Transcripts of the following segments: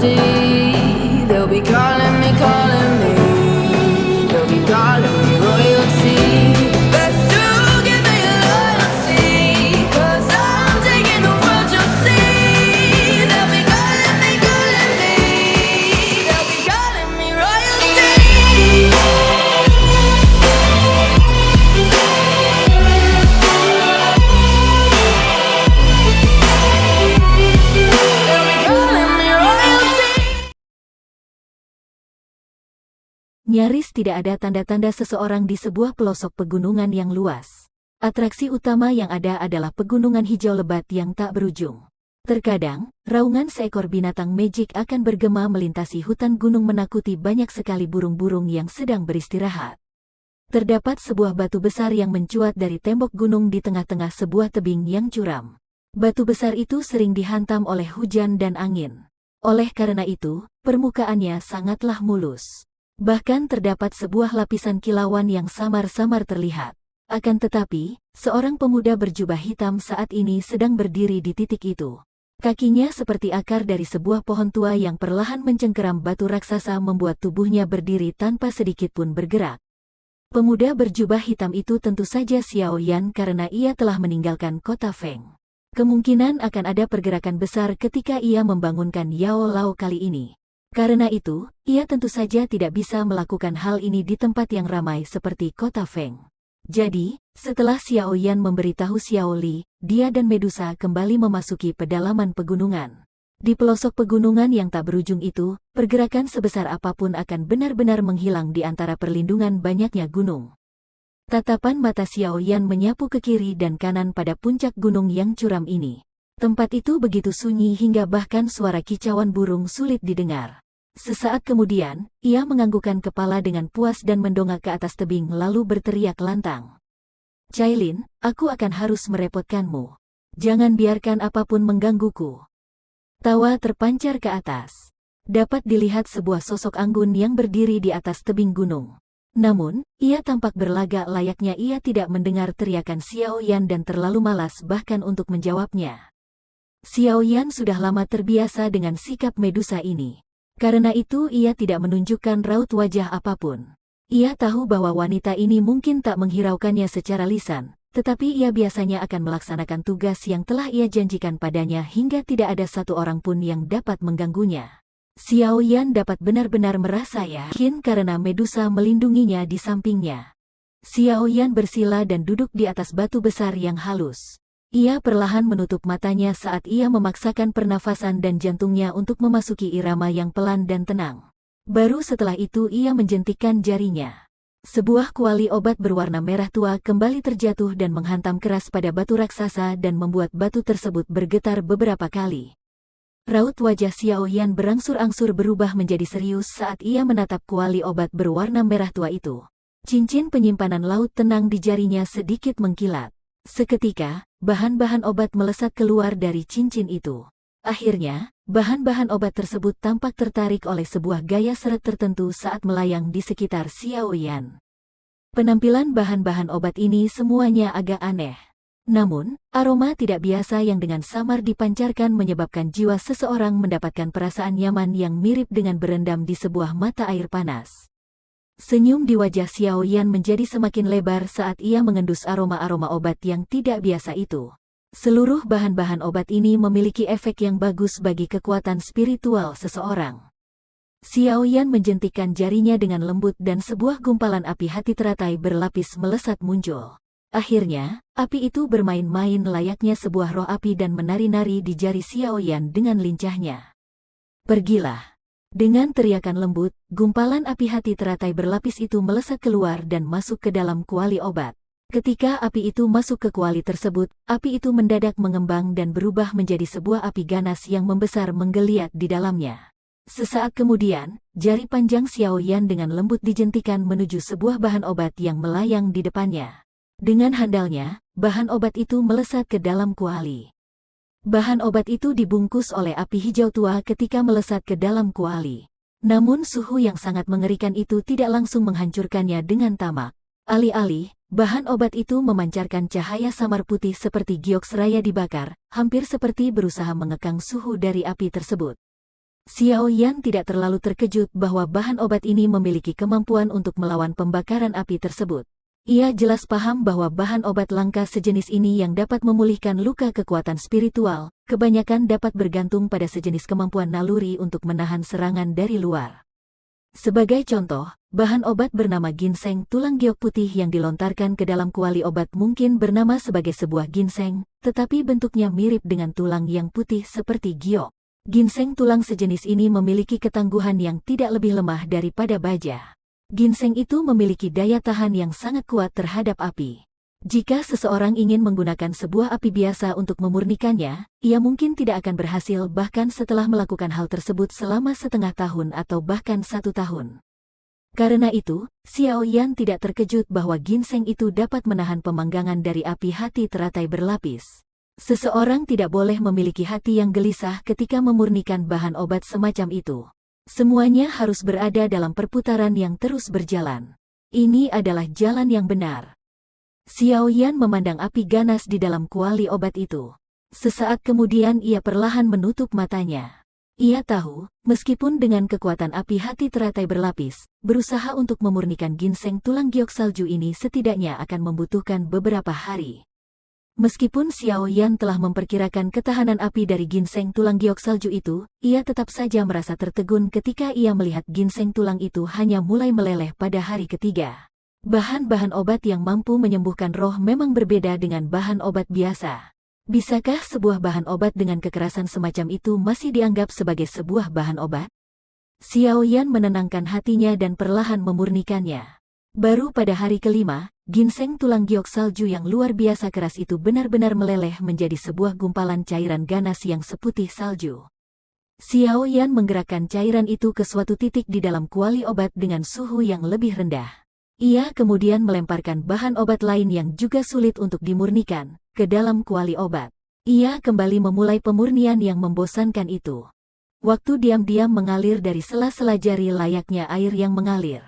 see. They'll be calling me, calling me. They'll be calling me royalty. Best to give me loyalty, 'cause I'm taking the world, you'll see. They'll be calling me, calling me. They'll be calling me royalty. They'll be calling me royalty. Nyaris tidak ada tanda-tanda seseorang di sebuah pelosok pegunungan yang luas. Atraksi utama yang ada adalah pegunungan hijau lebat yang tak berujung. Terkadang, raungan seekor binatang magic akan bergema melintasi hutan gunung menakuti banyak sekali burung-burung yang sedang beristirahat. Terdapat sebuah batu besar yang mencuat dari tembok gunung di tengah-tengah sebuah tebing yang curam. Batu besar itu sering dihantam oleh hujan dan angin. Oleh karena itu, permukaannya sangatlah mulus. Bahkan terdapat sebuah lapisan kilauan yang samar-samar terlihat. Akan tetapi, seorang pemuda berjubah hitam saat ini sedang berdiri di titik itu. Kakinya seperti akar dari sebuah pohon tua yang perlahan mencengkeram batu raksasa membuat tubuhnya berdiri tanpa sedikit pun bergerak. Pemuda berjubah hitam itu tentu saja Xiao Yan karena ia telah meninggalkan kota Feng. Kemungkinan akan ada pergerakan besar ketika ia membangunkan Yao Lao kali ini. Karena itu, ia tentu saja tidak bisa melakukan hal ini di tempat yang ramai seperti kota Feng. Jadi, setelah Xiao Yan memberitahu Xiao Li, dia dan Medusa kembali memasuki pedalaman pegunungan. Di pelosok pegunungan yang tak berujung itu, pergerakan sebesar apapun akan benar-benar menghilang di antara perlindungan banyaknya gunung. Tatapan mata Xiao Yan menyapu ke kiri dan kanan pada puncak gunung yang curam ini. Tempat itu begitu sunyi hingga bahkan suara kicauan burung sulit didengar. Sesaat kemudian, ia menganggukkan kepala dengan puas dan mendongak ke atas tebing lalu berteriak lantang. "Cailin, aku akan harus merepotkanmu. Jangan biarkan apapun menggangguku." Tawa terpancar ke atas. Dapat dilihat sebuah sosok anggun yang berdiri di atas tebing gunung. Namun, ia tampak berlagak layaknya ia tidak mendengar teriakan Xiao Yan dan terlalu malas bahkan untuk menjawabnya. Xiao Yan sudah lama terbiasa dengan sikap Medusa ini. Karena itu ia tidak menunjukkan raut wajah apapun. Ia tahu bahwa wanita ini mungkin tak menghiraukannya secara lisan, tetapi ia biasanya akan melaksanakan tugas yang telah ia janjikan padanya hingga tidak ada satu orang pun yang dapat mengganggunya. Xiao Yan dapat benar-benar merasa yakin karena Medusa melindunginya di sampingnya. Xiao Yan bersila dan duduk di atas batu besar yang halus. Ia perlahan menutup matanya saat ia memaksakan pernafasan dan jantungnya untuk memasuki irama yang pelan dan tenang. Baru setelah itu ia menjentikkan jarinya. Sebuah kuali obat berwarna merah tua kembali terjatuh dan menghantam keras pada batu raksasa dan membuat batu tersebut bergetar beberapa kali. Raut wajah Xiao Yan berangsur-angsur berubah menjadi serius saat ia menatap kuali obat berwarna merah tua itu. Cincin penyimpanan laut tenang di jarinya sedikit mengkilat. Seketika, bahan-bahan obat melesat keluar dari cincin itu. Akhirnya, bahan-bahan obat tersebut tampak tertarik oleh sebuah gaya seret tertentu saat melayang di sekitar Xiao Yan. Penampilan bahan-bahan obat ini semuanya agak aneh. Namun, aroma tidak biasa yang dengan samar dipancarkan menyebabkan jiwa seseorang mendapatkan perasaan nyaman yang mirip dengan berendam di sebuah mata air panas. Senyum di wajah Xiao Yan menjadi semakin lebar saat ia mengendus aroma-aroma obat yang tidak biasa itu. Seluruh bahan-bahan obat ini memiliki efek yang bagus bagi kekuatan spiritual seseorang. Xiao Yan menjentikkan jarinya dengan lembut dan sebuah gumpalan api hati teratai berlapis melesat muncul. Akhirnya, api itu bermain-main layaknya sebuah roh api dan menari-nari di jari Xiao Yan dengan lincahnya. "Pergilah." Dengan teriakan lembut, gumpalan api hati teratai berlapis itu melesat keluar dan masuk ke dalam kuali obat. Ketika api itu masuk ke kuali tersebut, api itu mendadak mengembang dan berubah menjadi sebuah api ganas yang membesar menggeliat di dalamnya. Sesaat kemudian, jari panjang Xiao Yan dengan lembut dijentikan menuju sebuah bahan obat yang melayang di depannya. Dengan handalnya, bahan obat itu melesat ke dalam kuali. Bahan obat itu dibungkus oleh api hijau tua ketika melesat ke dalam kuali. Namun suhu yang sangat mengerikan itu tidak langsung menghancurkannya dengan tamak. Alih-alih, bahan obat itu memancarkan cahaya samar putih seperti giok seraya dibakar, hampir seperti berusaha mengekang suhu dari api tersebut. Xiao Yan tidak terlalu terkejut bahwa bahan obat ini memiliki kemampuan untuk melawan pembakaran api tersebut. Ia jelas paham bahwa bahan obat langka sejenis ini yang dapat memulihkan luka kekuatan spiritual, kebanyakan dapat bergantung pada sejenis kemampuan naluri untuk menahan serangan dari luar. Sebagai contoh, bahan obat bernama ginseng tulang giok putih yang dilontarkan ke dalam kuali obat mungkin bernama sebagai sebuah ginseng, tetapi bentuknya mirip dengan tulang yang putih seperti giok. Ginseng tulang sejenis ini memiliki ketangguhan yang tidak lebih lemah daripada baja. Ginseng itu memiliki daya tahan yang sangat kuat terhadap api. Jika seseorang ingin menggunakan sebuah api biasa untuk memurnikannya, ia mungkin tidak akan berhasil bahkan setelah melakukan hal tersebut selama setengah tahun atau bahkan 1 tahun. Karena itu, Xiao Yan tidak terkejut bahwa ginseng itu dapat menahan pemanggangan dari api hati teratai berlapis. Seseorang tidak boleh memiliki hati yang gelisah ketika memurnikan bahan obat semacam itu. Semuanya harus berada dalam perputaran yang terus berjalan. Ini adalah jalan yang benar. Xiao Yan memandang api ganas di dalam kuali obat itu. Sesaat kemudian ia perlahan menutup matanya. Ia tahu, meskipun dengan kekuatan api hati teratai berlapis, berusaha untuk memurnikan ginseng tulang giok salju ini setidaknya akan membutuhkan beberapa hari. Meskipun Xiao Yan telah memperkirakan ketahanan api dari ginseng tulang giok salju itu, ia tetap saja merasa tertegun ketika ia melihat ginseng tulang itu hanya mulai meleleh pada hari ketiga. Bahan-bahan obat yang mampu menyembuhkan roh memang berbeda dengan bahan obat biasa. Bisakah sebuah bahan obat dengan kekerasan semacam itu masih dianggap sebagai sebuah bahan obat? Xiao Yan menenangkan hatinya dan perlahan memurnikannya. Baru pada hari kelima, ginseng tulang giok salju yang luar biasa keras itu benar-benar meleleh menjadi sebuah gumpalan cairan ganas yang seputih salju. Xiao Yan menggerakkan cairan itu ke suatu titik di dalam kuali obat dengan suhu yang lebih rendah. Ia kemudian melemparkan bahan obat lain yang juga sulit untuk dimurnikan ke dalam kuali obat. Ia kembali memulai pemurnian yang membosankan itu. Waktu diam-diam mengalir dari sela-sela jari layaknya air yang mengalir.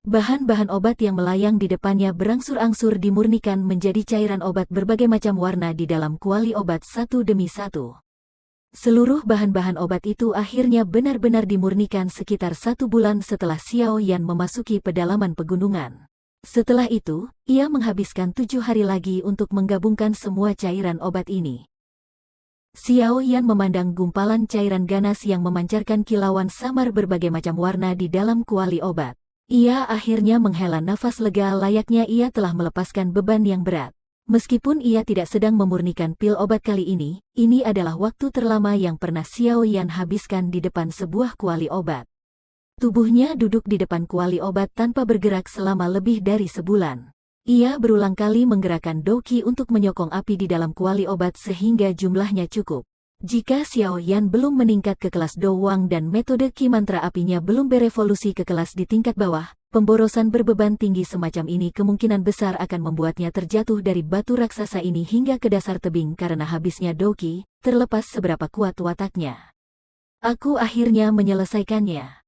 Bahan-bahan obat yang melayang di depannya berangsur-angsur dimurnikan menjadi cairan obat berbagai macam warna di dalam kuali obat satu demi satu. Seluruh bahan-bahan obat itu akhirnya benar-benar dimurnikan sekitar 1 bulan setelah Xiao Yan memasuki pedalaman pegunungan. Setelah itu, ia menghabiskan 7 hari lagi untuk menggabungkan semua cairan obat ini. Xiao Yan memandang gumpalan cairan ganas yang memancarkan kilauan samar berbagai macam warna di dalam kuali obat. Ia akhirnya menghela nafas lega layaknya ia telah melepaskan beban yang berat. Meskipun ia tidak sedang memurnikan pil obat kali ini adalah waktu terlama yang pernah Xiao Yan habiskan di depan sebuah kuali obat. Tubuhnya duduk di depan kuali obat tanpa bergerak selama lebih dari sebulan. Ia berulang kali menggerakkan doki untuk menyokong api di dalam kuali obat sehingga jumlahnya cukup. Jika Xiao Yan belum meningkat ke kelas Do Wang dan metode Ki mantra apinya belum berevolusi ke kelas di tingkat bawah, pemborosan berbeban tinggi semacam ini kemungkinan besar akan membuatnya terjatuh dari batu raksasa ini hingga ke dasar tebing karena habisnya doki, terlepas seberapa kuat wataknya. Aku akhirnya menyelesaikannya.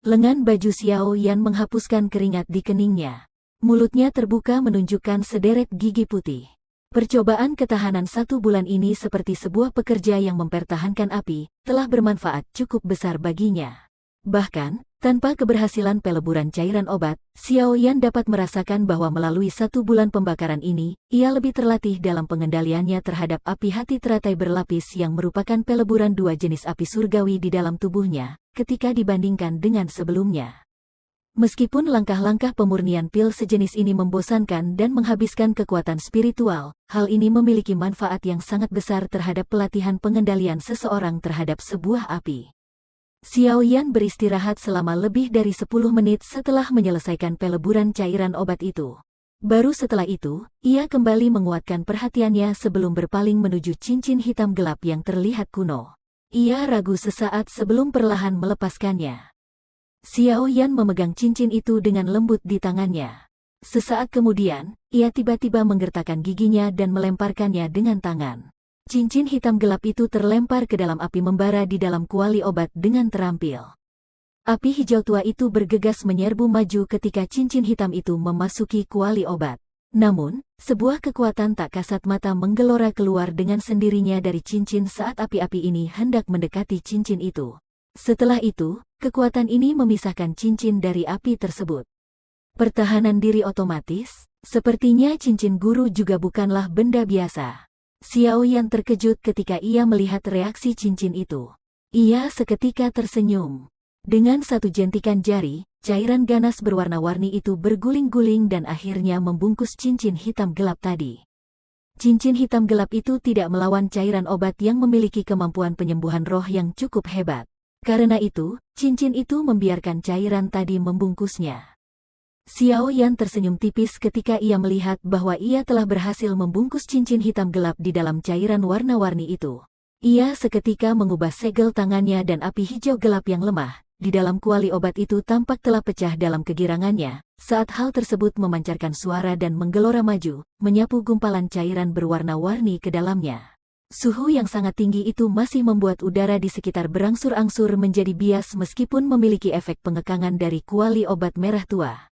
Lengan baju Xiao Yan menghapuskan keringat di keningnya. Mulutnya terbuka menunjukkan sederet gigi putih. Percobaan ketahanan 1 bulan ini seperti sebuah pekerja yang mempertahankan api, telah bermanfaat cukup besar baginya. Bahkan, tanpa keberhasilan peleburan cairan obat, Xiao Yan dapat merasakan bahwa melalui 1 bulan pembakaran ini, ia lebih terlatih dalam pengendaliannya terhadap api hati teratai berlapis yang merupakan peleburan 2 jenis api surgawi di dalam tubuhnya, ketika dibandingkan dengan sebelumnya. Meskipun langkah-langkah pemurnian pil sejenis ini membosankan dan menghabiskan kekuatan spiritual, hal ini memiliki manfaat yang sangat besar terhadap pelatihan pengendalian seseorang terhadap sebuah api. Xiao Yan beristirahat selama lebih dari 10 menit setelah menyelesaikan peleburan cairan obat itu. Baru setelah itu, ia kembali menguatkan perhatiannya sebelum berpaling menuju cincin hitam gelap yang terlihat kuno. Ia ragu sesaat sebelum perlahan melepaskannya. Xiao Yan memegang cincin itu dengan lembut di tangannya. Sesaat kemudian, ia tiba-tiba menggertakkan giginya dan melemparkannya dengan tangan. Cincin hitam gelap itu terlempar ke dalam api membara di dalam kuali obat dengan terampil. Api hijau tua itu bergegas menyerbu maju ketika cincin hitam itu memasuki kuali obat. Namun, sebuah kekuatan tak kasat mata menggelora keluar dengan sendirinya dari cincin saat api-api ini hendak mendekati cincin itu. Setelah itu, kekuatan ini memisahkan cincin dari api tersebut. Pertahanan diri otomatis, sepertinya cincin guru juga bukanlah benda biasa. Xiao Yan terkejut ketika ia melihat reaksi cincin itu. Ia seketika tersenyum. Dengan satu jentikan jari, cairan ganas berwarna-warni itu berguling-guling dan akhirnya membungkus cincin hitam gelap tadi. Cincin hitam gelap itu tidak melawan cairan obat yang memiliki kemampuan penyembuhan roh yang cukup hebat. Karena itu, cincin itu membiarkan cairan tadi membungkusnya. Xiao Yan tersenyum tipis ketika ia melihat bahwa ia telah berhasil membungkus cincin hitam gelap di dalam cairan warna-warni itu. Ia seketika mengubah segel tangannya dan api hijau gelap yang lemah di dalam kuali obat itu tampak telah pecah dalam kegirangannya, saat hal tersebut memancarkan suara dan menggelora maju, menyapu gumpalan cairan berwarna-warni ke dalamnya. Suhu yang sangat tinggi itu masih membuat udara di sekitar berangsur-angsur menjadi bias meskipun memiliki efek pengekangan dari kuali obat merah tua.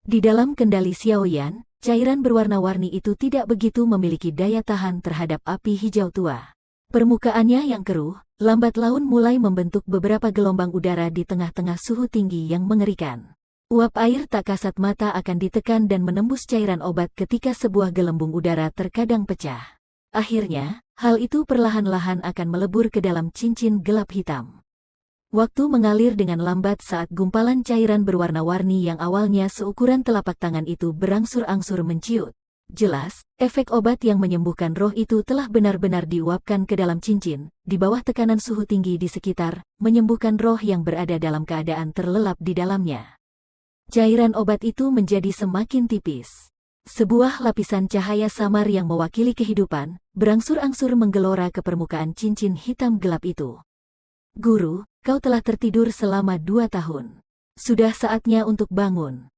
Di dalam kendali Xiao Yan, cairan berwarna-warni itu tidak begitu memiliki daya tahan terhadap api hijau tua. Permukaannya yang keruh, lambat laun mulai membentuk beberapa gelombang udara di tengah-tengah suhu tinggi yang mengerikan. Uap air tak kasat mata akan ditekan dan menembus cairan obat ketika sebuah gelembung udara terkadang pecah. Akhirnya, hal itu perlahan-lahan akan melebur ke dalam cincin gelap hitam. Waktu mengalir dengan lambat saat gumpalan cairan berwarna-warni yang awalnya seukuran telapak tangan itu berangsur-angsur menciut. Jelas, efek obat yang menyembuhkan roh itu telah benar-benar diuapkan ke dalam cincin, di bawah tekanan suhu tinggi di sekitar, menyembuhkan roh yang berada dalam keadaan terlelap di dalamnya. Cairan obat itu menjadi semakin tipis. Sebuah lapisan cahaya samar yang mewakili kehidupan, berangsur-angsur menggelora ke permukaan cincin hitam gelap itu. Guru, kau telah tertidur selama 2 tahun. Sudah saatnya untuk bangun.